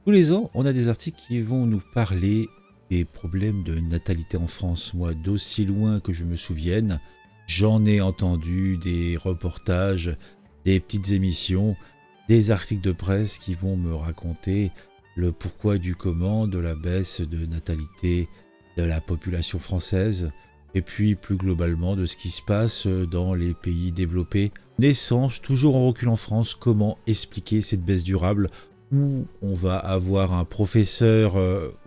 Tous les ans, on a des articles qui vont nous parler des problèmes de natalité en France. Moi, d'aussi loin que je me souvienne, j'en ai entendu des reportages, des petites émissions, des articles de presse qui vont me raconter le pourquoi du comment de la baisse de natalité de la population française, et puis plus globalement de ce qui se passe dans les pays développés. Naissance, toujours en recul en France, comment expliquer cette baisse durable, où on va avoir un professeur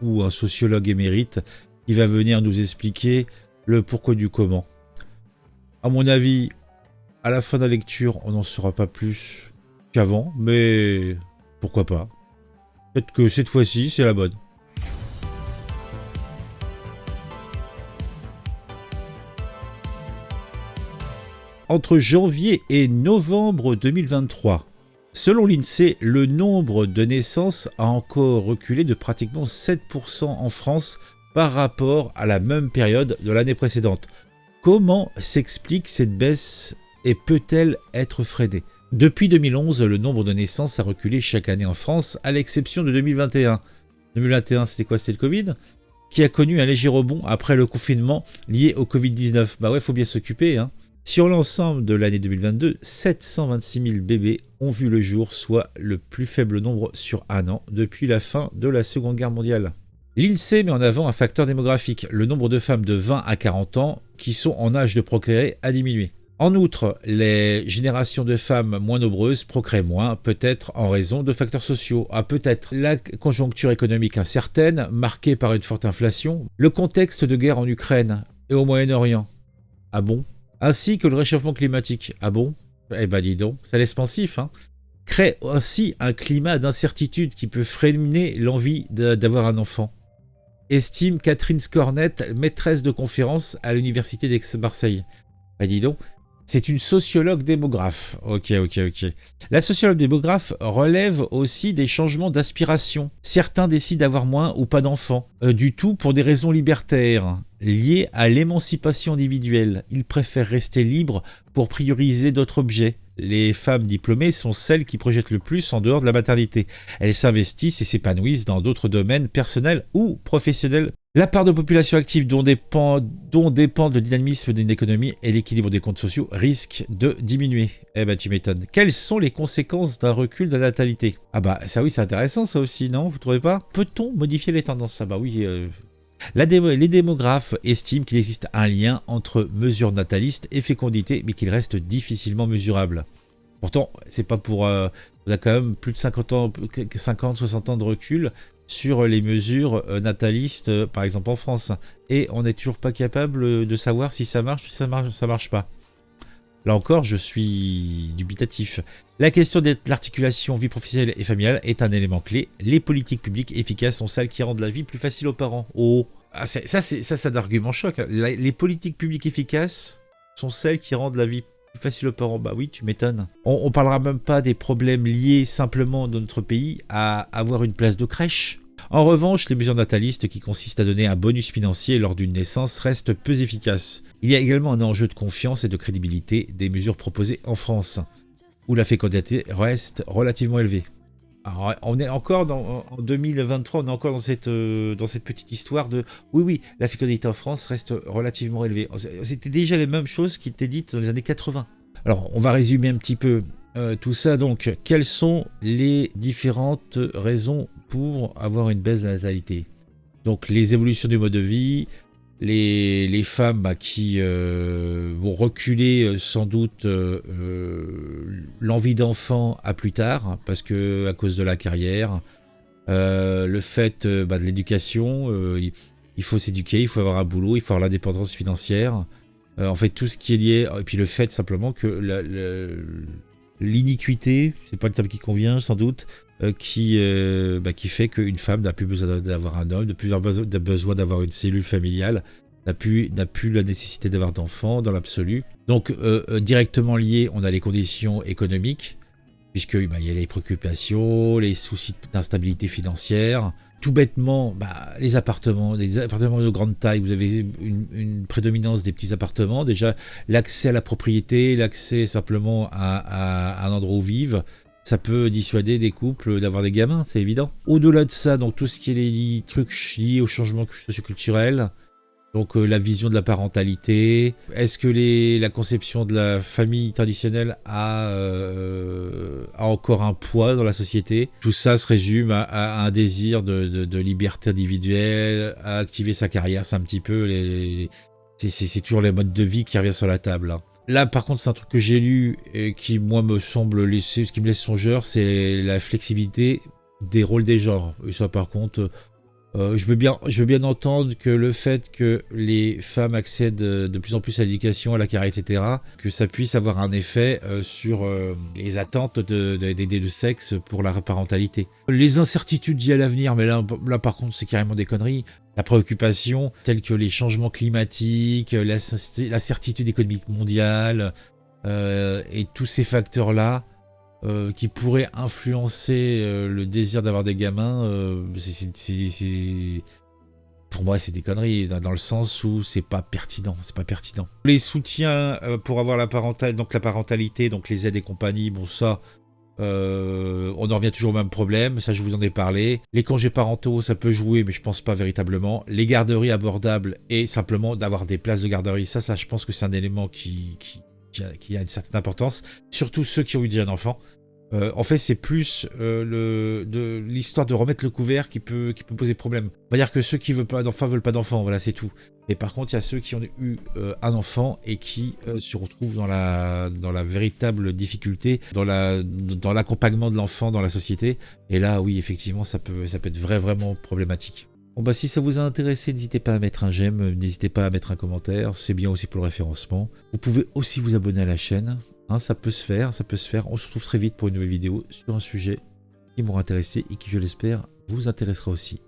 ou un sociologue émérite qui va venir nous expliquer le pourquoi du comment. À mon avis, à la fin de la lecture, on n'en saura pas plus qu'avant, mais pourquoi pas. Peut-être que cette fois-ci, c'est la bonne. Entre janvier et novembre 2023, selon l'INSEE, le nombre de naissances a encore reculé de pratiquement 7% en France par rapport à la même période de l'année précédente. Comment s'explique cette baisse et peut-elle être freinée ? Depuis 2011, le nombre de naissances a reculé chaque année en France, à l'exception de 2021. 2021, c'était quoi ? C'était le Covid ? Qui a connu un léger rebond après le confinement lié au Covid-19. Bah ouais, faut bien s'occuper, hein. Sur l'ensemble de l'année 2022, 726 000 bébés ont vu le jour, soit le plus faible nombre sur un an depuis la fin de la Seconde Guerre mondiale. L'INSEE met en avant un facteur démographique, le nombre de femmes de 20 à 40 ans qui sont en âge de procréer a diminué. En outre, les générations de femmes moins nombreuses procréent moins, peut-être en raison de facteurs sociaux. Peut-être la conjoncture économique incertaine, marquée par une forte inflation, le contexte de guerre en Ukraine et au Moyen-Orient. Ah bon ? Ainsi que le réchauffement climatique. Ah bon ? Eh ben dis donc, ça laisse pensif, hein. Crée ainsi un climat d'incertitude qui peut freiner l'envie d'avoir un enfant. Estime Catherine Scornet, maîtresse de conférence à l'université d'Aix-Marseille. Ben dis donc, c'est une sociologue démographe. Ok. La sociologue démographe relève aussi des changements d'aspiration. Certains décident d'avoir moins ou pas d'enfants, du tout pour des raisons libertaires, liées à l'émancipation individuelle. Ils préfèrent rester libres pour prioriser d'autres objets. Les femmes diplômées sont celles qui projettent le plus en dehors de la maternité. Elles s'investissent et s'épanouissent dans d'autres domaines personnels ou professionnels. La part de population active dont dépend le dynamisme d'une économie et l'équilibre des comptes sociaux risque de diminuer. Eh ben tu m'étonnes. Quelles sont les conséquences d'un recul de la natalité ? Ah bah ça oui, c'est intéressant ça aussi, non ? Vous trouvez pas ? Peut-on modifier les tendances ? Ah bah oui. Les démographes estiment qu'il existe un lien entre mesures natalistes et fécondité, mais qu'il reste difficilement mesurable. Pourtant, c'est pas pour... on a quand même plus de 50-60 ans de recul sur les mesures natalistes, par exemple en France. Et on n'est toujours pas capable de savoir si ça marche ou si ça marche pas. Là encore, je suis dubitatif. La question de l'articulation vie professionnelle et familiale est un élément clé. Les politiques publiques efficaces sont celles qui rendent la vie plus facile aux parents. Oh, c'est un argument choc. Les politiques publiques efficaces sont celles qui rendent la vie plus facile aux parents. Bah oui, tu m'étonnes. On parlera même pas des problèmes liés simplement dans notre pays à avoir une place de crèche. En revanche, les mesures natalistes qui consistent à donner un bonus financier lors d'une naissance restent peu efficaces. Il y a également un enjeu de confiance et de crédibilité des mesures proposées en France, où la fécondité reste relativement élevée. Alors, on est encore en 2023, on est encore dans cette petite histoire de oui, la fécondité en France reste relativement élevée. C'était déjà les mêmes choses qui étaient dites dans les années 80. Alors, on va résumer un petit peu tout ça. Donc, quelles sont les différentes raisons pour avoir une baisse de la natalité ? Donc, les évolutions du mode de vie, les femmes qui vont reculer sans doute l'envie d'enfant à plus tard, parce que à cause de la carrière, le fait de l'éducation, il faut s'éduquer, il faut avoir un boulot, il faut avoir l'indépendance financière, en fait tout ce qui est lié, et puis le fait simplement que l'iniquité, c'est pas le terme qui convient sans doute, qui fait qu'une femme n'a plus besoin d'avoir un homme, n'a plus besoin d'avoir une cellule familiale, n'a plus la nécessité d'avoir d'enfants dans l'absolu. Donc directement lié, on a les conditions économiques, puisque il y a les préoccupations, les soucis d'instabilité financière. Tout bêtement, les appartements de grande taille, vous avez une prédominance des petits appartements. Déjà, l'accès à la propriété, l'accès simplement à un endroit où vivre, ça peut dissuader des couples d'avoir des gamins, c'est évident. Au-delà de ça, donc tout ce qui est les trucs liés au changement socioculturel, donc la vision de la parentalité, est-ce que la conception de la famille traditionnelle a encore un poids dans la société? Tout ça se résume à un désir de liberté individuelle, à activer sa carrière, c'est un petit peu c'est toujours les modes de vie qui reviennent sur la table, hein. Là, par contre, c'est un truc que j'ai lu et qui, moi, me semble ce qui me laisse songeur, c'est la flexibilité des rôles des genres. Et ça, par contre, je veux bien entendre que le fait que les femmes accèdent de plus en plus à l'éducation, à la carrière, etc., que ça puisse avoir un effet sur les attentes des deux sexes pour la parentalité. Les incertitudes liées à l'avenir, mais là par contre, c'est carrément des conneries. La préoccupation, telle que les changements climatiques, la certitude économique mondiale, et tous ces facteurs-là, qui pourrait influencer le désir d'avoir des gamins, pour moi c'est des conneries, dans le sens où c'est pas pertinent. Les soutiens pour avoir la parentalité, donc les aides et compagnie, bon ça, on en revient toujours au même problème, ça je vous en ai parlé. Les congés parentaux, ça peut jouer, mais je pense pas véritablement. Les garderies abordables et simplement d'avoir des places de garderie, ça je pense que c'est un élément qui a une certaine importance, surtout ceux qui ont eu déjà un enfant. En fait, c'est plus l'histoire de remettre le couvert qui peut poser problème. On va dire que ceux qui veulent pas d'enfants, voilà, c'est tout. Et par contre, il y a ceux qui ont eu un enfant et qui se retrouvent dans la véritable difficulté, dans l'accompagnement de l'enfant dans la société. Et là, oui, effectivement, ça peut être vraiment problématique. Bon bah si ça vous a intéressé, n'hésitez pas à mettre un j'aime, n'hésitez pas à mettre un commentaire, c'est bien aussi pour le référencement. Vous pouvez aussi vous abonner à la chaîne, hein, ça peut se faire. On se retrouve très vite pour une nouvelle vidéo sur un sujet qui m'aura intéressé et qui, je l'espère, vous intéressera aussi.